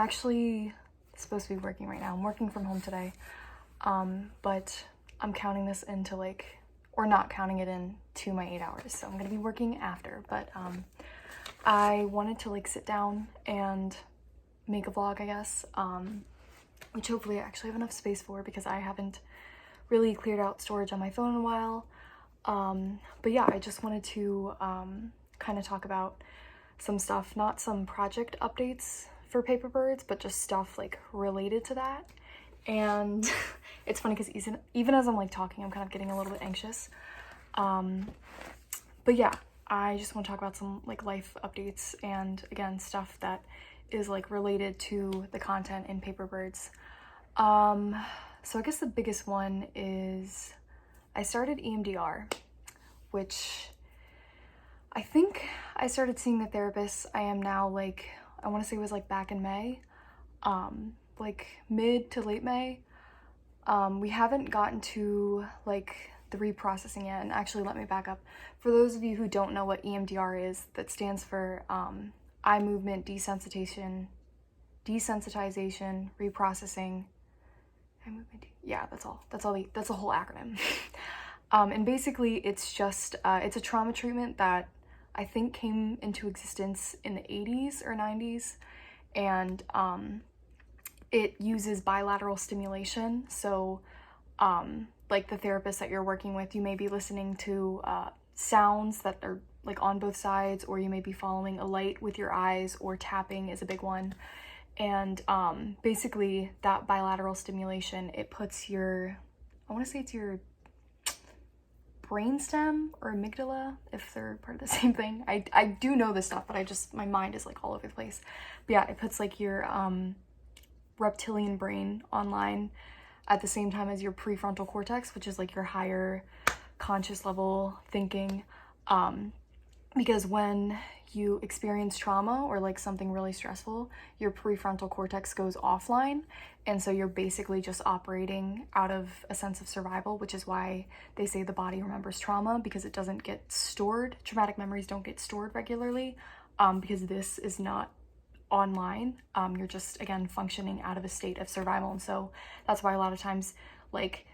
actually supposed to be working right now. I'm working from home today, but I'm counting this into like, or not counting it in to my 8 hours, so I'm gonna be working after. But I wanted to like sit down and make a vlog, I guess, which hopefully I actually have enough space for because I haven't really cleared out storage on my phone in a while. But yeah, I just wanted to kind of talk about some stuff, not some project updates for Paper Birds, but just stuff like related to that. And it's funny because even as I'm like talking, I'm kind of getting a little bit anxious. But yeah, I just want to talk about some like life updates and again, stuff that is like related to the content in Paper Birds. So I guess the biggest one is I started EMDR, which I think I started seeing the therapist I am now, like, I want to say it was like back in May, like mid to late May. We haven't gotten to like the reprocessing yet, and actually let me back up. For those of you who don't know what EMDR is, that stands for eye movement desensitization, reprocessing. Yeah, that's the whole acronym. And basically it's just, it's a trauma treatment that I think came into existence in the 80s or 90s. And it uses bilateral stimulation. So like the therapist that you're working with, you may be listening to sounds that are like on both sides, or you may be following a light with your eyes, or tapping is a big one. And basically that bilateral stimulation, it puts your, I want to say it's your brainstem or amygdala, if they're part of the same thing. I do know this stuff, but my mind is like all over the place. But yeah, it puts like your reptilian brain online at the same time as your prefrontal cortex, which is like your higher conscious level thinking. Because when you experience trauma or like something really stressful, your prefrontal cortex goes offline, and so you're basically just operating out of a sense of survival, which is why they say the body remembers trauma, because it doesn't get stored. Traumatic memories don't get stored regularly, because this is not online. You're just, again, functioning out of a state of survival. And so that's why a lot of times like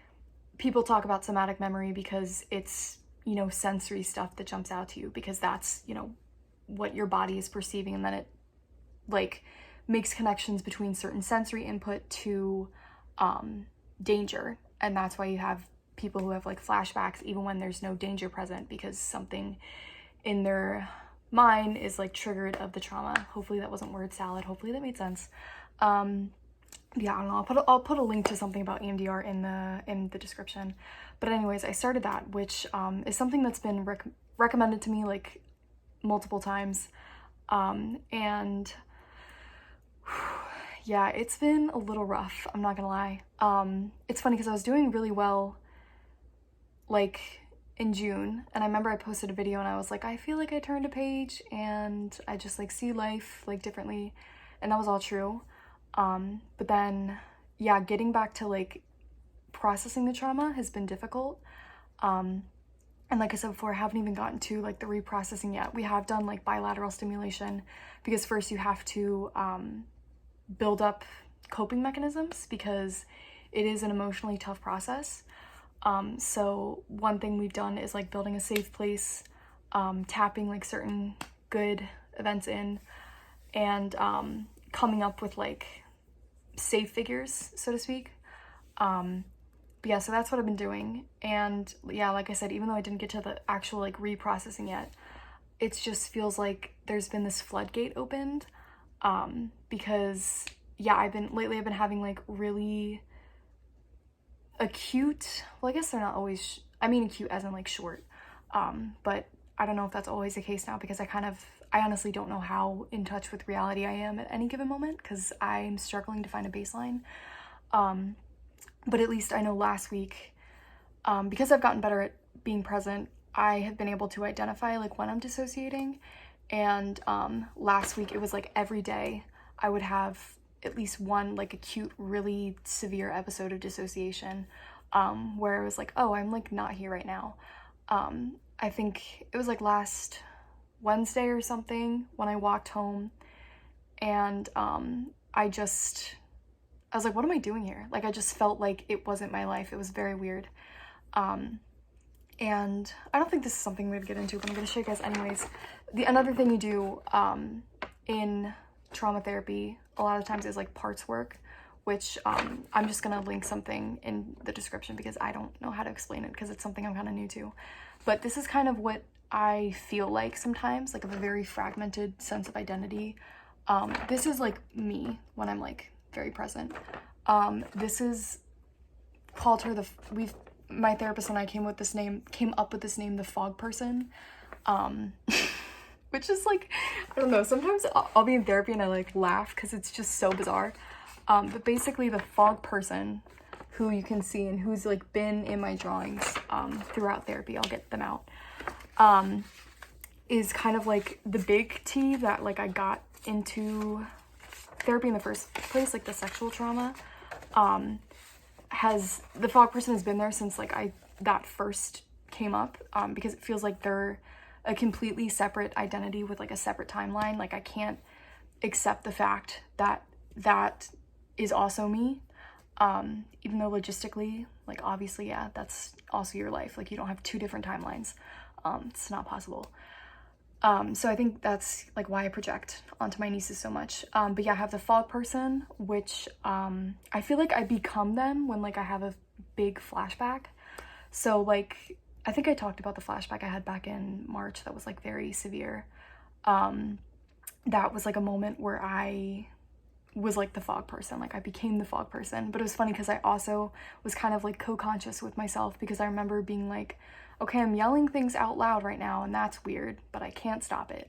people talk about somatic memory, because it's, you know, sensory stuff that jumps out to you, because that's, you know, what your body is perceiving, and then it like makes connections between certain sensory input to danger. And that's why you have people who have like flashbacks even when there's no danger present, because something in their mind is like triggered of the trauma. Hopefully that wasn't word salad. Hopefully that made sense. Yeah, I don't know. I'll put a link to something about EMDR in the description. But anyways, I started that, which is something that's been recommended to me like multiple times. And yeah, it's been a little rough, I'm not gonna lie. It's funny because I was doing really well like in June, and I remember I posted a video and I was like, I feel like I turned a page and I just like see life like differently, and that was all true. But then yeah, getting back to like processing the trauma has been difficult. And like I said before, I haven't even gotten to like the reprocessing yet. We have done like bilateral stimulation, because first you have to build up coping mechanisms, because it is an emotionally tough process. So one thing we've done is like building a safe place, tapping like certain good events in, and coming up with like safe figures, so to speak. But yeah, so that's what I've been doing. And yeah, like I said, even though I didn't get to the actual like reprocessing yet, it just feels like there's been this floodgate opened, because yeah, I've been having like really acute, well, I guess they're not always, I mean acute as in like short, but I don't know if that's always the case now, because I honestly don't know how in touch with reality I am at any given moment, because I'm struggling to find a baseline. But at least I know last week, because I've gotten better at being present, I have been able to identify like when I'm dissociating. And last week it was like every day I would have at least one like acute, really severe episode of dissociation, where it was like, oh, I'm like not here right now. I think it was like last Wednesday or something when I walked home, and I was like, what am I doing here? Like, I just felt like it wasn't my life. It was very weird. And I don't think this is something we're gonna get into, but I'm gonna show you guys anyways. Another thing you do in trauma therapy a lot of times is like parts work, which I'm just gonna link something in the description because I don't know how to explain it because it's something I'm kind of new to. But this is kind of what I feel like sometimes, like a very fragmented sense of identity. This is like me when I'm like very present. This is called her my therapist and I came up with this name, the fog person, which is like, I don't know, sometimes I'll be in therapy and I like laugh because it's just so bizarre. But basically the fog person, who you can see and who's like been in my drawings throughout therapy, I'll get them out, is kind of like the big T that like I got into therapy in the first place, like the sexual trauma. The fog person has been there since like that first came up, because it feels like they're a completely separate identity with like a separate timeline. Like I can't accept the fact that that is also me, even though logistically, like obviously, yeah, that's also your life. Like you don't have two different timelines. It's not possible. So I think that's like why I project onto my nieces so much. But yeah, I have the fog person, which I feel like I become them when like I have a big flashback. So like, I think I talked about the flashback I had back in March that was like very severe. That was like a moment where I was like the fog person, like I became the fog person. But it was funny because I also was kind of like co-conscious with myself, because I remember being like, okay, I'm yelling things out loud right now and that's weird, but I can't stop it.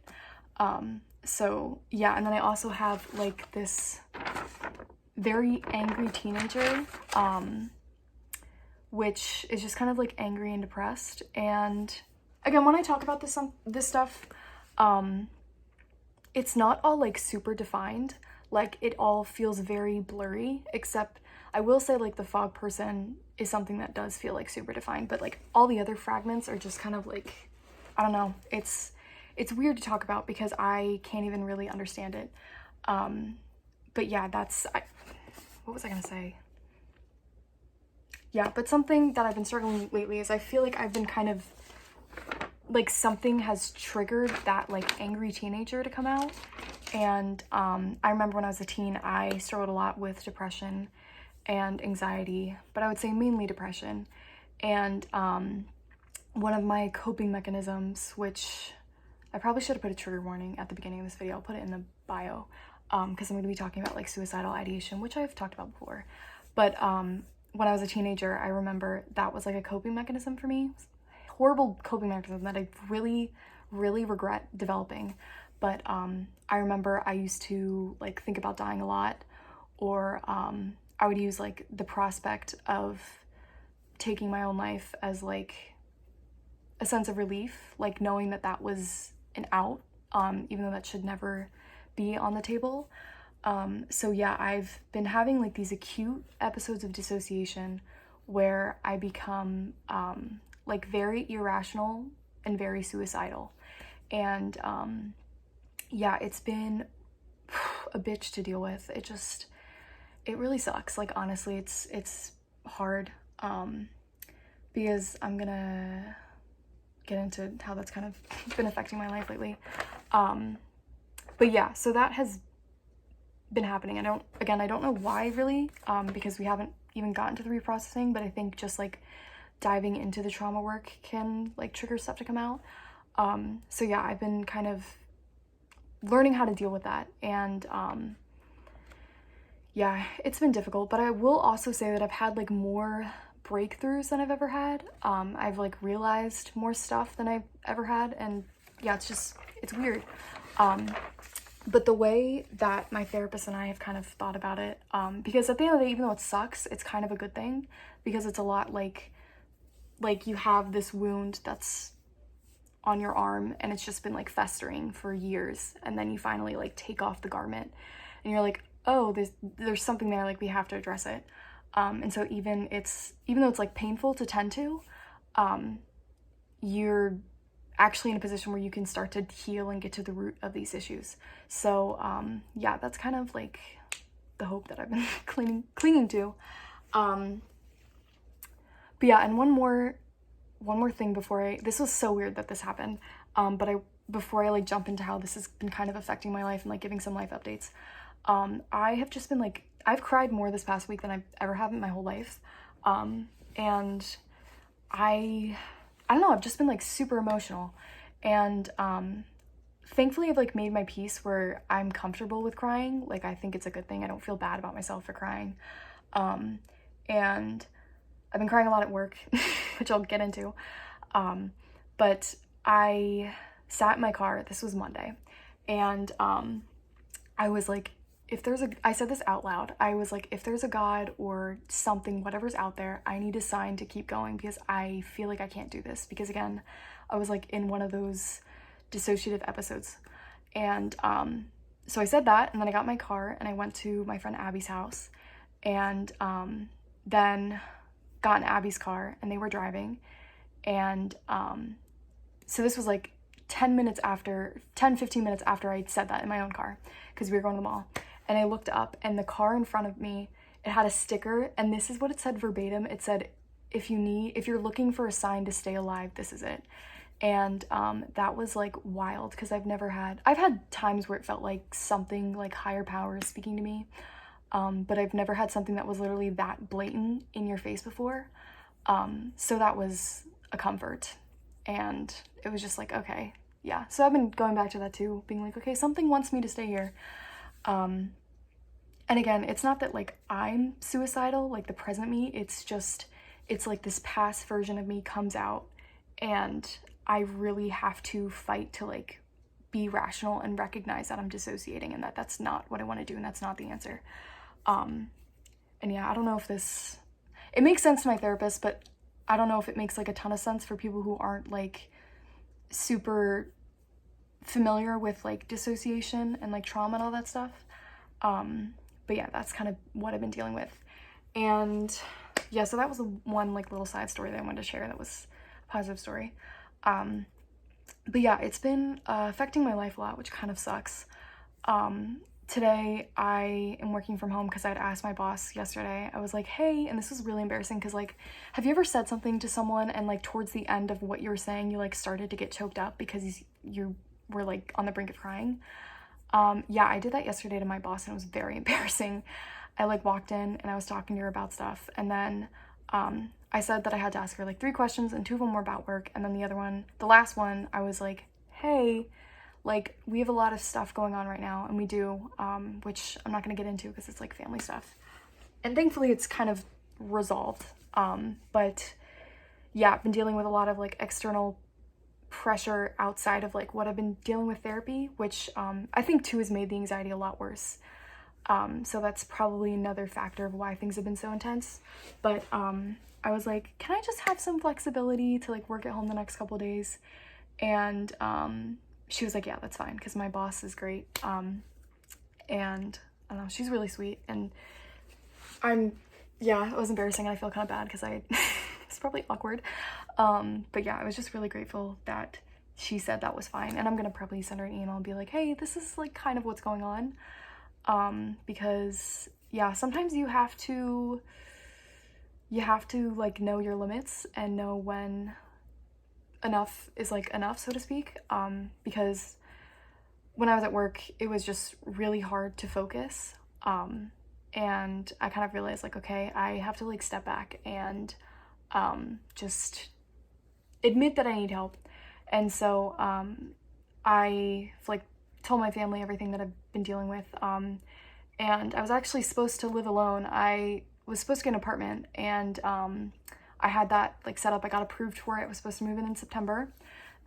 So yeah, and then I also have like this very angry teenager, which is just kind of like angry and depressed. And again, when I talk about this stuff, it's not all like super defined. Like it all feels very blurry, except I will say like the fog person is something that does feel like super defined, but like all the other fragments are just kind of like, I don't know, it's weird to talk about because I can't even really understand it. But yeah, what was I gonna say? Yeah, but something that I've been struggling lately is I feel like I've been kind of like something has triggered that like angry teenager to come out. And I remember when I was a teen, I struggled a lot with depression and anxiety, but I would say mainly depression. And one of my coping mechanisms, which I probably should have put a trigger warning at the beginning of this video, I'll put it in the bio, because I'm going to be talking about like suicidal ideation, which I've talked about before. But when I was a teenager, I remember that was like a coping mechanism for me. Horrible coping mechanism that I really, really regret developing. But I remember I used to like think about dying a lot, or I would use like the prospect of taking my own life as like a sense of relief, like knowing that that was an out, even though that should never be on the table. So yeah, I've been having like these acute episodes of dissociation where I become like very irrational and very suicidal. And yeah, it's been a bitch to deal with. It really sucks. Like honestly, it's hard, because I'm gonna get into how that's kind of been affecting my life lately. But yeah, so that has been happening. I don't know why really, because we haven't even gotten to the reprocessing, but I think just like diving into the trauma work can like trigger stuff to come out. So yeah, I've been kind of learning how to deal with that. And yeah, it's been difficult, but I will also say that I've had like more breakthroughs than I've ever had. I've like realized more stuff than I've ever had. And yeah, it's weird. But the way that my therapist and I have kind of thought about it, because at the end of the day, even though it sucks, it's kind of a good thing, because it's a lot like you have this wound that's on your arm and it's just been like festering for years, and then you finally like take off the garment and you're like, oh, there's something there, like we have to address it. And so even though it's like painful to tend to, you're actually in a position where you can start to heal and get to the root of these issues. So yeah, that's kind of like the hope that I've been clinging to. But yeah, and one more thing before this was so weird that this happened. Before I like jump into how this has been kind of affecting my life and like giving some life updates. I have just been like, I've cried more this past week than I've ever have in my whole life. And I don't know, I've just been like super emotional. And thankfully I've like made my peace where I'm comfortable with crying. Like, I think it's a good thing. I don't feel bad about myself for crying. And I've been crying a lot at work, which I'll get into. But I sat in my car, this was Monday, and I was like, I said this out loud, I was like, if there's a God or something, whatever's out there, I need a sign to keep going, because I feel like I can't do this. Because again, I was like in one of those dissociative episodes. And so I said that, and then I got in my car and I went to my friend Abby's house, and then got in Abby's car and they were driving. And so this was like 15 minutes after I said that in my own car, because we were going to the mall. And I looked up, and the car in front of me, it had a sticker, and this is what it said verbatim. It said, if you're looking for a sign to stay alive, this is it. And that was like wild, because I've had times where it felt like something like higher power is speaking to me, but I've never had something that was literally that blatant in your face before. So that was a comfort, and it was just like, okay, yeah. So I've been going back to that too, being like, okay, something wants me to stay here. And again, it's not that like I'm suicidal, like the present me, it's like this past version of me comes out, and I really have to fight to like be rational and recognize that I'm dissociating, and that's not what I want to do, and that's not the answer. And yeah, I don't know if it makes sense to my therapist, but I don't know if it makes like a ton of sense for people who aren't like super familiar with like dissociation and like trauma and all that stuff. But yeah, that's kind of what I've been dealing with. And yeah, so that was the one like little side story that I wanted to share. That was a positive story. But yeah, it's been affecting my life a lot, which kind of sucks. Today I am working from home because I'd asked my boss yesterday. I was like, hey, and this was really embarrassing because like, have you ever said something to someone and like towards the end of what you were saying, you like started to get choked up because you were like on the brink of crying? Yeah, I did that yesterday to my boss, and it was very embarrassing. I like walked in and I was talking to her about stuff, and then I said that I had to ask her like 3 questions, and 2 of them were about work, and then the last one, I was like, hey, like we have a lot of stuff going on right now, and we do, which I'm not gonna get into because it's like family stuff, and thankfully it's kind of resolved. But yeah, I've been dealing with a lot of like external pressure outside of like what I've been dealing with therapy, which I think too has made the anxiety a lot worse. So that's probably another factor of why things have been so intense. But I was like, can I just have some flexibility to like work at home the next couple of days? And she was like, yeah, that's fine, because my boss is great. And I don't know, she's really sweet. And it was embarrassing, and I feel kind of bad because it's probably awkward. But yeah, I was just really grateful that she said that was fine. And I'm gonna probably send her an email and be like, hey, this is like kind of what's going on. Because yeah, sometimes you have to like know your limits and know when enough is like enough, so to speak. Because when I was at work, it was just really hard to focus. And I kind of realized like, okay, I have to like step back and just admit that I need help. And so I like told my family everything that I've been dealing with. And I was actually supposed to live alone. I was supposed to get an apartment, and I had that like set up. I got approved for it. I was supposed to move in September.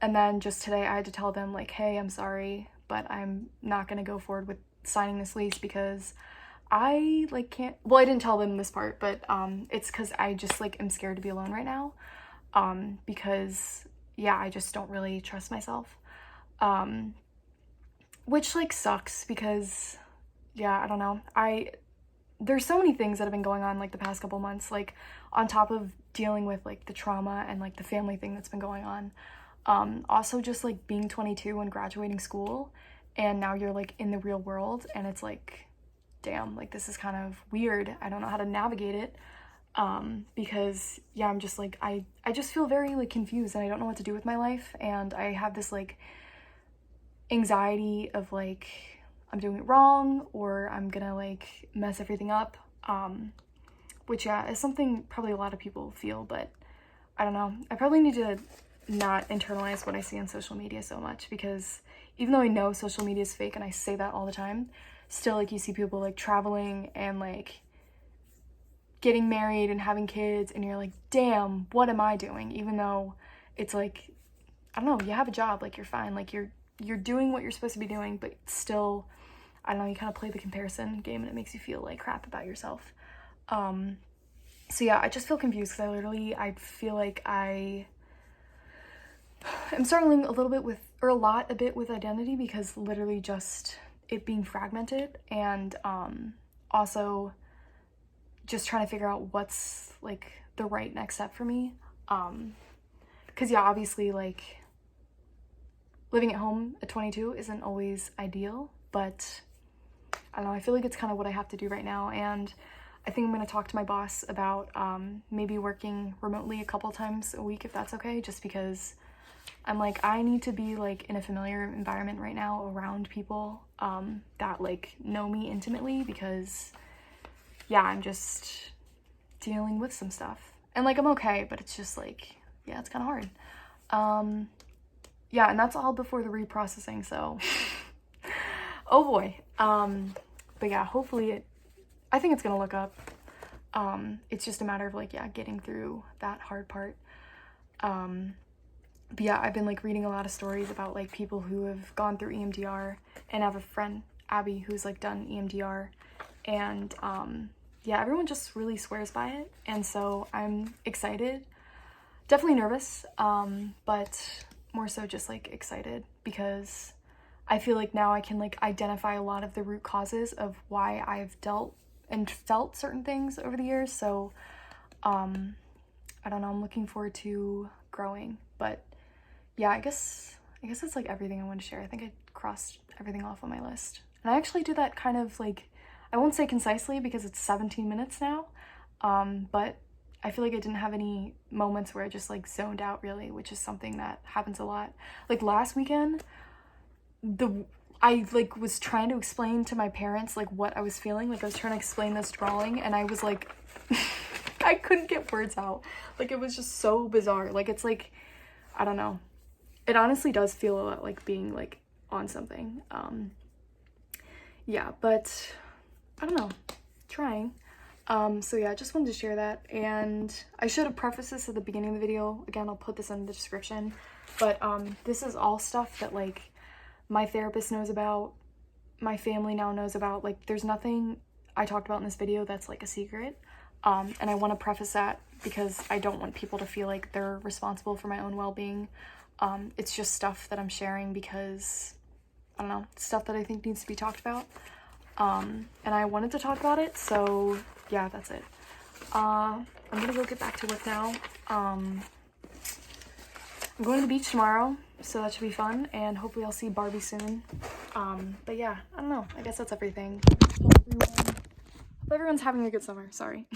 And then just today I had to tell them like, hey, I'm sorry, but I'm not gonna go forward with signing this lease because I like can't, well, I didn't tell them this part, but it's because I just like am scared to be alone right now. Because yeah, I just don't really trust myself. Which like sucks because yeah, I don't know. There's so many things that have been going on like the past couple months, like on top of dealing with like the trauma and like the family thing that's been going on. Also just like being 22 and graduating school, and now you're like in the real world, and it's like damn, like this is kind of weird. I don't know how to navigate it. Because yeah, I'm just like, I just feel very like confused and I don't know what to do with my life. And I have this like anxiety of like, I'm doing it wrong or I'm gonna like mess everything up. Which yeah, is something probably a lot of people feel, but I don't know. I probably need to not internalize what I see on social media so much, because even though I know social media is fake and I say that all the time, still like you see people like traveling and like getting married and having kids and you're like, damn, what am I doing? Even though it's like, I don't know, you have a job, like you're fine, like you're doing what you're supposed to be doing, but still, I don't know, you kind of play the comparison game and it makes you feel like crap about yourself. So yeah, I just feel confused because I feel like I am struggling a bit with identity, because literally just it being fragmented, and also just trying to figure out what's like the right next step for me. Because yeah, obviously like living at home at 22 isn't always ideal, but I don't know, I feel like it's kind of what I have to do right now. And I think I'm going to talk to my boss about maybe working remotely a couple times a week, if that's okay, just because I'm like, I need to be like in a familiar environment right now around people that like know me intimately, because yeah, I'm just dealing with some stuff. And like, I'm okay, but it's just like, yeah, it's kind of hard. Yeah, and that's all before the reprocessing, so oh boy. But yeah, hopefully I think it's gonna look up. It's just a matter of like, yeah, getting through that hard part. But yeah, I've been like reading a lot of stories about like people who have gone through EMDR, and I have a friend, Abby, who's like done EMDR, and yeah, everyone just really swears by it, and so I'm excited, definitely nervous, but more so just like excited, because I feel like now I can like identify a lot of the root causes of why I've dealt and felt certain things over the years. So I don't know, I'm looking forward to growing. But yeah, I guess that's like everything I want to share. I think I crossed everything off on my list, and I actually do that kind of like, I won't say concisely because it's 17 minutes now, but I feel like I didn't have any moments where I just like zoned out really, which is something that happens a lot. Like last weekend, I like was trying to explain to my parents like what I was feeling. Like I was trying to explain this drawing, and I was like, I couldn't get words out. Like it was just so bizarre. Like it's like, I don't know. It honestly does feel a lot like being like on something. Yeah, but I don't know, trying. So yeah, I just wanted to share that, and I should have prefaced this at the beginning of the video. Again, I'll put this in the description, but this is all stuff that like my therapist knows about, my family now knows about. Like there's nothing I talked about in this video that's like a secret, and I want to preface that because I don't want people to feel like they're responsible for my own well-being. It's just stuff that I'm sharing because, I don't know, stuff that I think needs to be talked about. And I wanted to talk about it, so yeah, that's it. I'm gonna go get back to work now. I'm going to the beach tomorrow, so that should be fun, and hopefully I'll see Barbie soon. But yeah, I don't know, I guess that's everything. Hope everyone's having a good summer, sorry.